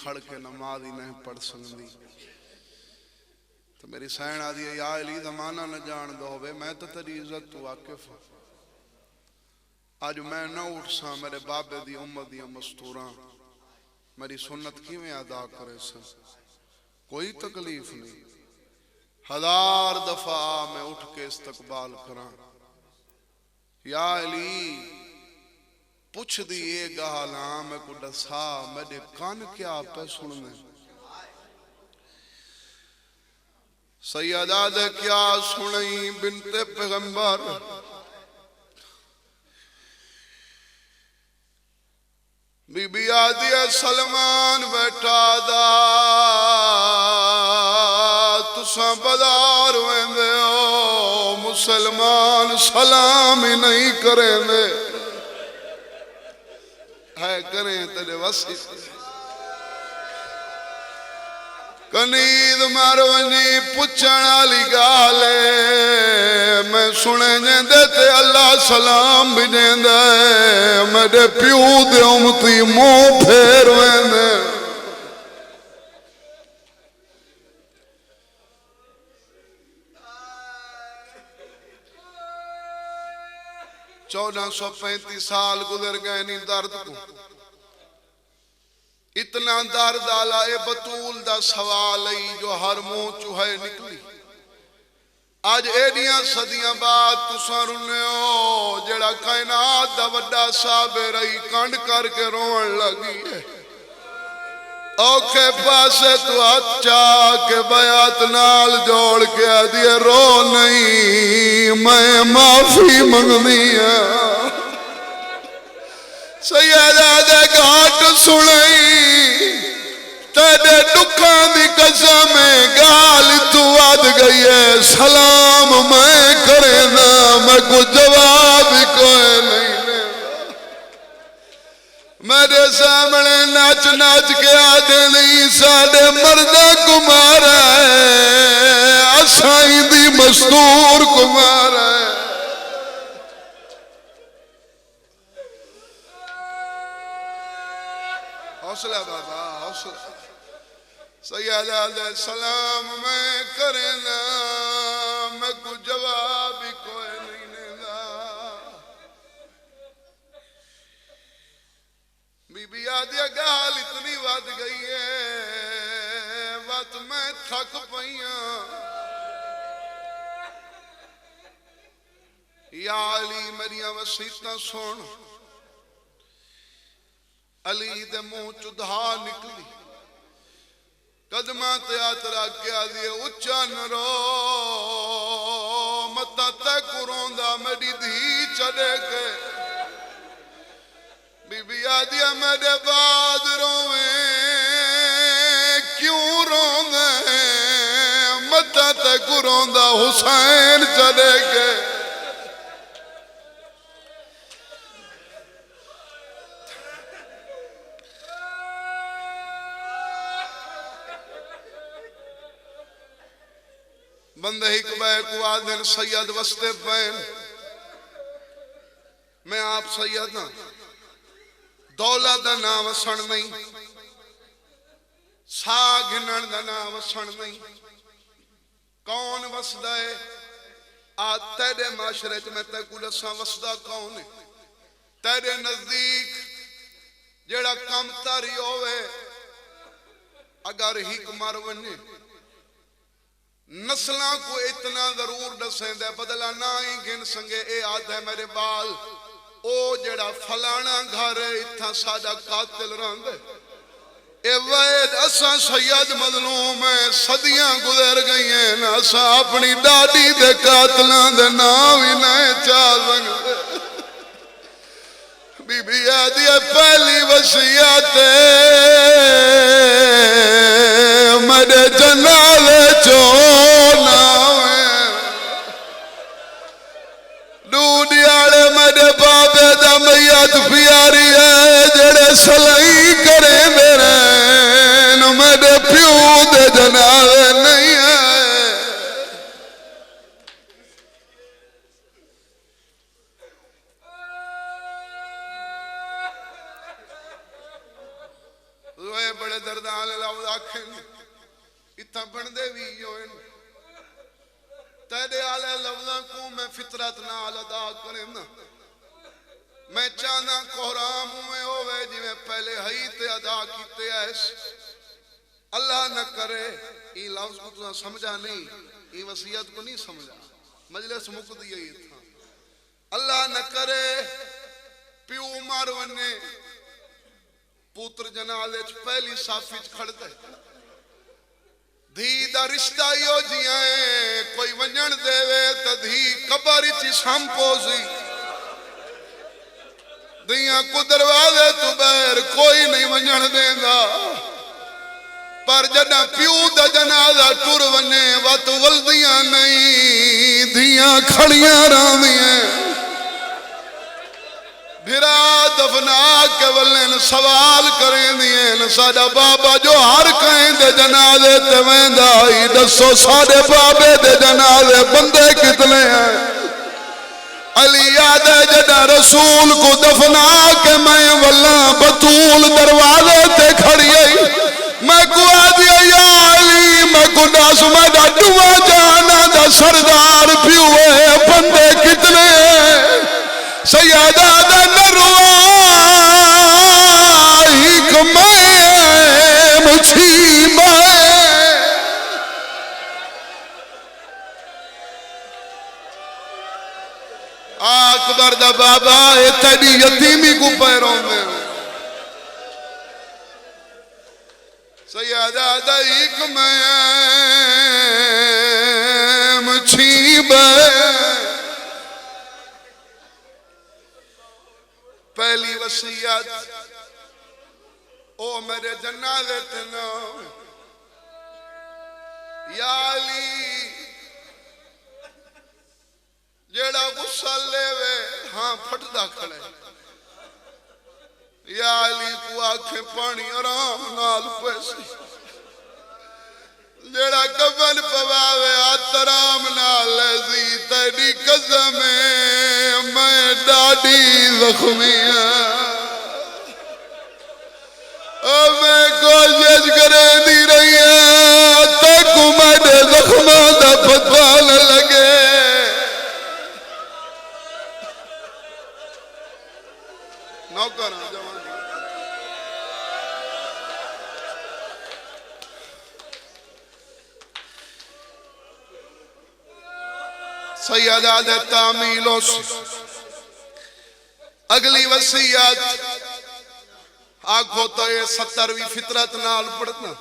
کھڑ کے نماز ہی نہیں پڑھ سکتی تو میری سین آدھی ہے یا علی زمانہ نہ جان دو ہوئے میں تو تیری عزت تو واقف ہوں آج میں نہ اٹھ سا میرے بابے دی امت دی مستوراں میری سنت کی میں ادا کرے سا کوئی تکلیف نہیں 1000 دفعہ میں اٹھ کے استقبال کراں یا علی پوچھ دی اے گالاں میں کو ڈسا میرے کان کیا پہ سننے سیدہ دے کیا سنئی بنت پیغمبر بی بی آدھی سلمان بیٹھا دا تساں بازار ویندے ہو مسلمان سلام ہی نہیں کریں دے ہے کریں تیرے وسی کنید مارونی پچھنا لگالے میں سنے جیندے تے اللہ سلام بھی جیندے میرے پیو دے امتی منہ پھیر ویندے چودہ 135 سال گزر گئے نہیں درد کو اتنا درد آلا اے بطول دا سوال ای جو ہر منہ چوہے نکلی آج ایڈیاں صدیاں بعد تساں رنے ہو جڑا کائنات دا وڈا صابر رہی کنڈ کر کے روڑ لگی ہے اوکھے پاسے تو اچھا کے بیعت نال جوڑ کے آدھے رو نہیں میں معافی منگنی ہے سیدہ دے گھاٹ سنئی تیرے دکھان دی قسم گال تو آد گئی ہے سلام میں کرے نا میں کو جواب ہی کوئی نہیں میرے سامنے ناچ ناچ کے آدھے نہیں ساڑے مردہ کمارا ہے اسائی دی مستور کمارا ہے حوصلہ بابا حوصلہ سیدہ علیہ السلام میں کرنا میں کو جواب ہی کوئی نہیں دینا بی بی آدھیا گال اتنی واد گئی ہے وقت میں تھک پئیاں یا علی میریاں وسیعتاں سن علی دے منہ چدھا نکلی قدمہ تیات رکھ کے آدھئے اچھا نہ رو متا تے قرآن میری دھی چڑے کے بی بی آدھئے میرے بعد رویں کیوں رویں متا تے قرآن حسین چڑے کے بندے ہی کبھے کو آدھن سید وستے پین میں آپ سید نا دولت دا نام وسن نہیں ساگنن دا نام وسن نہیں کون وسدہ ہے آج تیرے معاشرے میں تے کو لساں وسدہ کون ہے تیرے نزدیک جیڑا کم تاری ہوئے اگر ہی کمار ونی نسلہ کو اتنا ضرور دسیں دے بدلہ نہ ہی گن سنگے اے آدھے میرے بال او جڑا فلانا گھر ہے اتھا سادہ قاتل رہن دے اے وید اساں سید مظلوم ہے صدیاں گزر گئی ہیں نا اساں اپنی ڈاڈی دے قاتلان دے نام ہی نہیں چاہ سکتے بی بی آدھی پہلی وصیت میرے جنالے چونا ڈوڈیاڑے میرے بابے دا میت پیاری ہے جڑے سلائی کرے میرے میرے پیو دے جنالے نہیں ہے بڑے دردان لفظ آکھیں اتھا بندے بھی ہوئے تیرے آلے لفظاں کو میں فطرت نال ادا کریں میں چاہنا قرآن میں ہوئے جی میں پہلے ہی تے ادا کیتے ایسے اللہ نہ کرے یہ لفظ کو تو سمجھا نہیں یہ وصیت کو نہیں سمجھا مجلس مک دیا یہ تھا اللہ نہ کرے پیو مار ونے پوتر جنازے پہلی صافی کھڑتے دھی دا رشتہ یو جیائیں کوئی ونجن دے وے تا دھی قبر چی سامپو سی دیاں کو دروازے تو بیر کوئی نہیں ونجن دے گا پر جنا پیو دا جنازہ ٹر ونے وات ولدیاں نہیں دھیاں کھڑیاں راندیاں بھرا دفنا کے ولن سوال کریں دیئے ساڑا بابا جو ہر کہیں دے جنازے تے ویندہ ہی دسو ساڑے بابے دے جنازے بندے کتنے ہیں علی یاد ہے جدہ رسول کو دفنا کے میں واللہ بطول دروازے تے کھڑی ہے میں کو آدیا یا علی میں کو ڈاس میں دا ڈوا جانا دا سردار پیوئے بندے کتنے ہیں سیادہ دا نروائی کمائے مچھیمہ اکبر دا بابا اے تیری یتیمی کو پیروں میں سیادہ دا کمائے مچھیمہ پہلی وصیت او میرے جنازے تنا یا علی جیڑا غصہ لے وے ہاں پھٹ دا کھڑے یا علی کو آنکھیں پانی آرام نال پیسی جیڑا کفن پواوے آترام نال لذی تیری قسم میں ڈاڈی زخمیاں میں کوشش کرے دی رہی ہے تک میرے زخموں دا پتہ نہ لگے نوکر جوان سیدہ دے تعمیلوں سے اگلی وصیت آنکھوں تو یہ 70ویں فطرت نال پڑھنا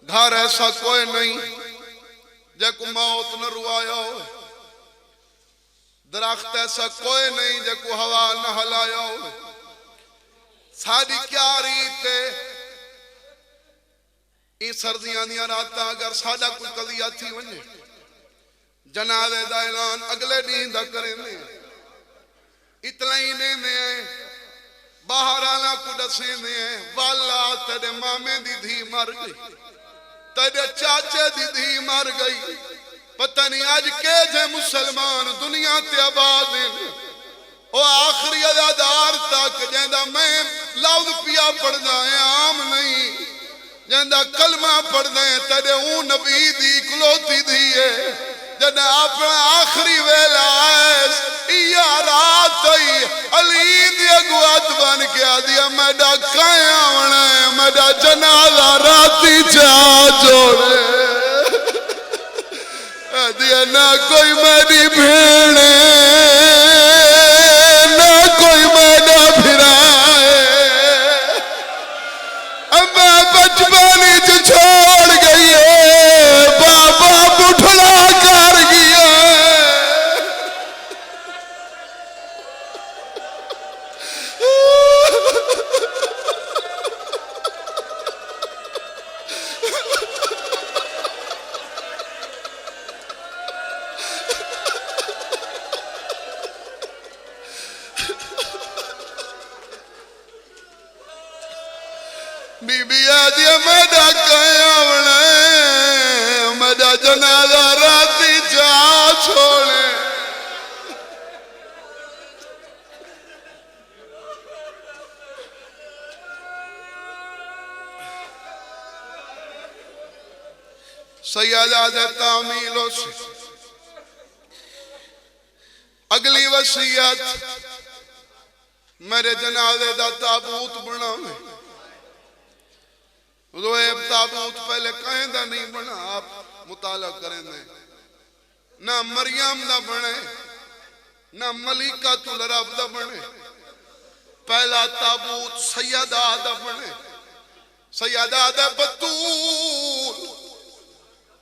گھر ایسا کوئی نہیں جے کو موت نہ روایا ہو درخت ایسا کوئی نہیں جے کو ہوا نہ ہلایا ہو ساری کیا ریت ہے این سردیاں دیا راتاں اگر سادہ کوئی قضیہ تھی ونجے جنازے دا اعلان اگلے دن دا کریں دے اتنا ہی نہیں باہر آنا کو دسیں دے والا تیرے مامے دی دھی مر گئی تیرے چاچے دی دھی مر گئی پتہ نہیں آج کے جے مسلمان دنیا تے آباد ہیں او آخری ادادار تک جیندہ میں لفظ پیا پڑھنا ہے عام نہیں جیندہ کلمہ پڑھنا ہے تیرے اون نبی دی کلوتی دی ہے جنہ اپنا آخری ویلا ہے یا رات ہوئی علی دی اگوات بن کے آدیا میڈا کائیں آونا ہے میڈا جنازہ راتی چاہ جوڑے آدیا نہ کوئی میری بھیڑے نہ کوئی میڈا پھرائے اب میں بچپانی جو چھوڑ گئی ہے بابا بٹھلا کر گیا بی بی آدیا میڈا کہیں آونا ہے میڈا جنازہ راتی جا چھوڑے سیدہ دے تعمیلوں سے اگلی وصیت میرے جنازے دا تابوت بنا میں روئے تابوت پہلے کہیں دا نہیں بنا آپ مطالعہ کریں دیں نہ مریم دا بنے نہ ملکۃ الرب دا بنے پہلا تابوت سیدہ دا بنے سیدہ دا بطول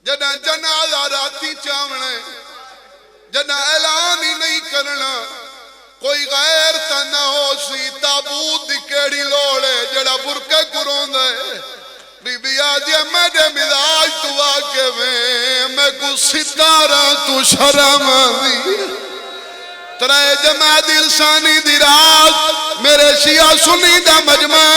جنہ جنازہ راتی چاونے جنہ اعلان ہی نہیں کرنا کوئی غیر تا نہ ہو سی تابوت دی کیڑی لوڑے جڑا برکے قرون دے بی بی آجی میرے مزاج تو آکے میں کو ستارہ تو شرم دی ترائے جماعت انسانی دی رات میرے شیعہ سنی دا مجمع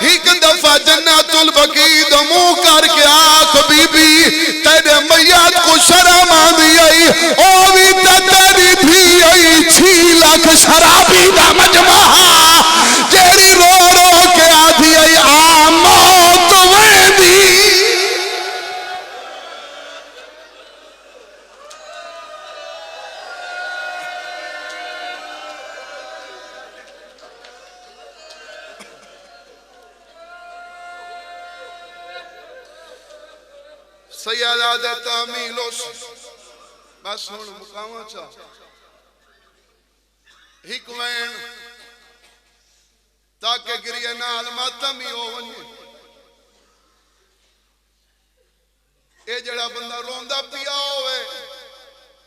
ایک دفعہ جنت البقیع دا منہ کر کے آنکھ بی بی تیرے میت کو شرم آدھی آئی اووی تیری بھی آئی 6 لاکھ شرابی دا مجمع جیڑی رو رو کے آدھی آئی موت ویندی سیدہ دے تعمیلوں سے بس ہون مقامہ چاہ ہکوین تاکہ گریہ نال ماتم ہی ہو ونی اے جڑا بندہ روندہ پیا ہوئے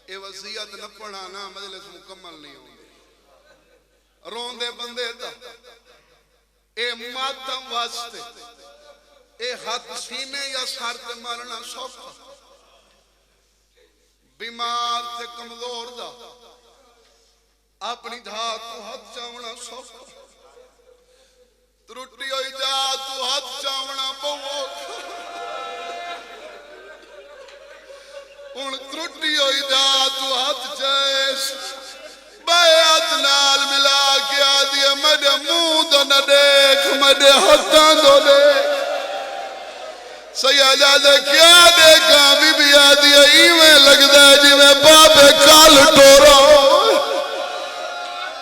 اے وصیت نہ پڑھانا مجلس مکمل نہیں ہوگی روندے بندے دا اے ماتم واسطے اے ہاتھ سینے یا سار تے مارنا سوکھا بیمار تے کمزور دا اپنی دھات تو ہاتھ چاونا سوکھا ترٹی ہوئی جا تو ہاتھ چاونا بہت ان ترٹی ہوئی جا تو ہاتھ چیس بیعت نال ملا کے آدھیا میرے منہ دو نہ دیکھ میرے ہاتھاں دو دیکھ سیدہ دے کیا دیکھا بی بی آدھی ایویں لگ دے جی میں بابے کال ٹورا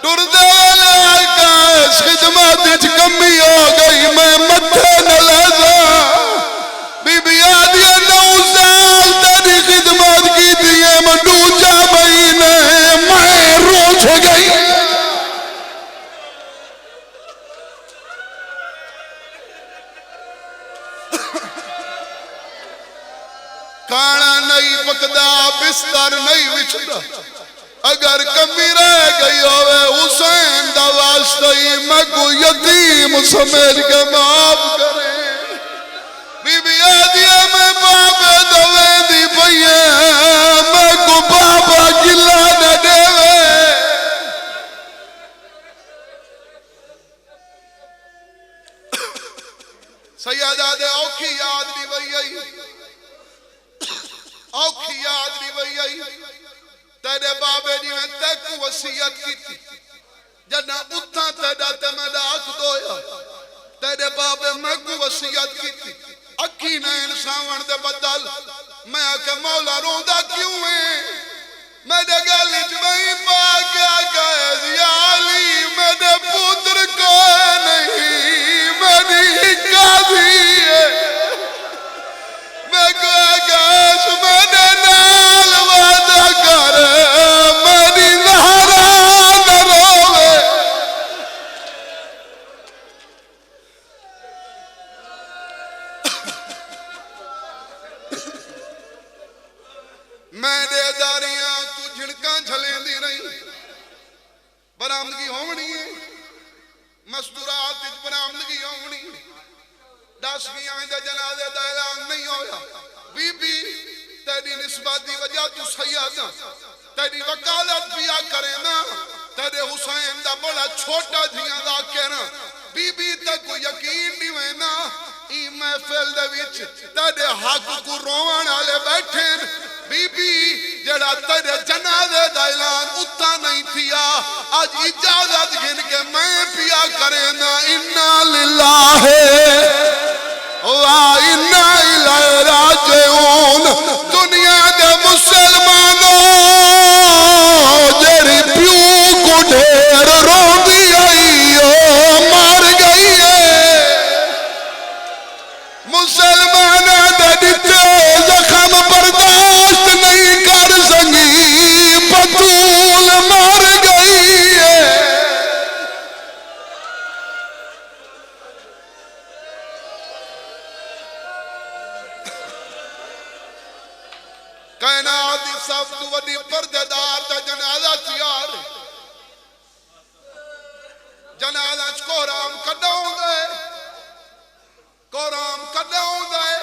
ٹور دے لے آئیکا اس خدمت اچھ کمی ہو گئی میں متھے نہ لیزا بی بی آدھی 9 سال تیری خدمت کی دیئے منڈوچہ مہینے میں روچ گئی کھانا نہیں پکدا بستر نہیں وچھدا اگر کمی رہ گئی ہوئے حسین دا واسطہ ہی میں کو یتیم سمجھ کے معاف کرے بی بی آدھیا میں بابے دوے دی پئیے میں کو بابا گلا نہ دیوے سیدہ دے اوکھی یاد بھی وہی آئی اوکھی یاد نہیں وہی آئی تیرے بابے جی میں تے کو وصیت کی تھی جنہ اتھا تیڑا تے میں ڈاک دویا تیرے بابے میں کو وصیت کی تھی اکی نہ انسان دے بدل میں آکے مولا روندہ کیوں ہے میرے گلی جمعی پاکیا گئے زیالی میرے پتر کو نہیں میری قاضی ہے میں کو آگاش میرے نال وعدہ کر میری زہرا نہ روے میرے داریاں تو جھڑکاں جھلیں دی رہی برآمدگی ہونی ہے مستورات برآمدگی ہونی دس کی آئندہ جنازے دا اعلان نہیں ہویا بی بی تیری نسبت دی وجہ تو سیدہ تیری وکالت بیا کرے نا تیرے حسین دا بڑا چھوٹا جھیاں دا کہنا بی بی تک کو یقین نہیں وینا ای محفل دے وچ تیرے حق کو روان آلے بیٹھے بی بی جڑا تیرے جنازے دا اعلان اتھا نہیں تھیا آج اجازت گن کے میں پیا کرے نا اِنَّا لِلَّهِ وَإِنَّا إِلَيْهِ رَاجِعُونَ رون دنیا دے مسلمانوں جڑی پیو کو ڈھیر روندی آئی مر گئی ہے مسلمانہ دے دتے زخم برداشت نہیں کر سکی بطول مر گئی ہے کائنات دی سب تو وڈی پردیدار دا جنازہ تیار جنازہ کورام کڈا ہوندا ہے کورام کڈا ہوندا ہے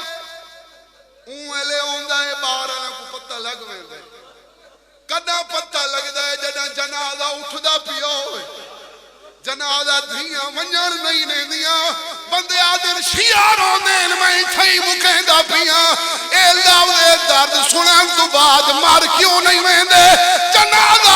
اون لے ہوندا ہے باراں کو پتہ لگ ویندا ہے کڈا پتہ لگدا ہے جڑا جنازہ اٹھدا پیا ہوئے جنازہ دھیاں ونجن نہیں لیندیاں بندے آدن شیعہ روندین میں تھئی مکیندا پیاں اے لفظ درد سنن تو بعد مر کیوں نہیں ویندے جنازہ